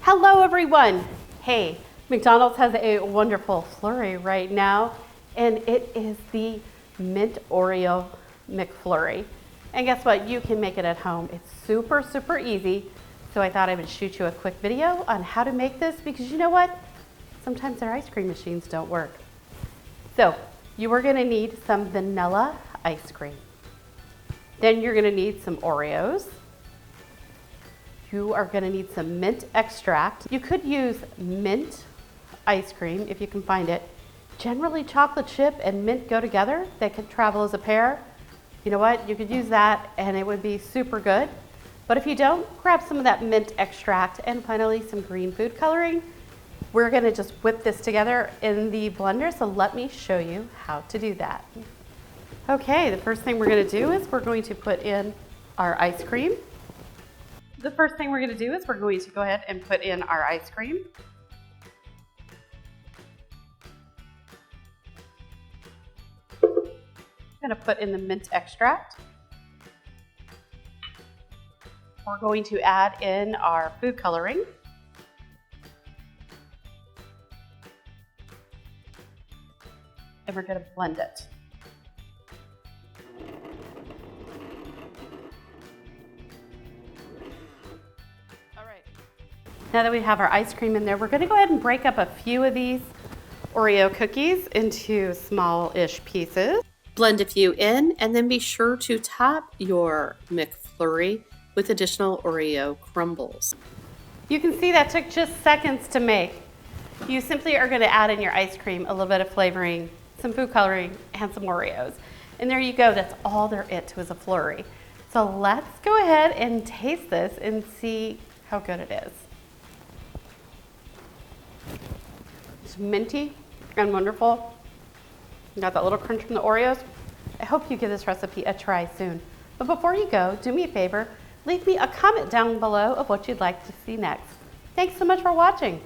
Hello everyone. Hey, McDonald's has a wonderful flurry right now, and it is the mint Oreo McFlurry. And guess what? You can make it at home. It's super easy. So I thought I would shoot you a quick video on how to make this, because you know what? Sometimes our ice cream machines don't work. So you are gonna need some vanilla ice cream. Then you're gonna need some Oreos. You are gonna need some mint extract. You could use mint ice cream if you can find it. Generally, chocolate chip and mint go together. They could travel as a pair. You know what? You could use that and it would be super good. But if you don't, grab some of that mint extract and finally some green food coloring. We're gonna just whip this together in the blender, so let me show you how to do that. Okay, the first thing we're gonna do is we're going to put in our ice cream. The first thing we're going to do is we're going to go ahead and put in our ice cream. I'm going to put in the mint extract. We're going to add in our food coloring. And we're going to blend it. Now that we have our ice cream in there, we're gonna go ahead and break up a few of these Oreo cookies into small-ish pieces. Blend a few in, and then be sure to top your McFlurry with additional Oreo crumbles. You can see that took just seconds to make. You simply are gonna add in your ice cream, a little bit of flavoring, some food coloring, and some Oreos. And there you go, that's all there is a flurry. So let's go ahead and taste this and see how good it is. It's minty and wonderful. You got that little crunch from the Oreos. I hope you give this recipe a try soon. But before you go, do me a favor, leave me a comment down below of what you'd like to see next. Thanks so much for watching.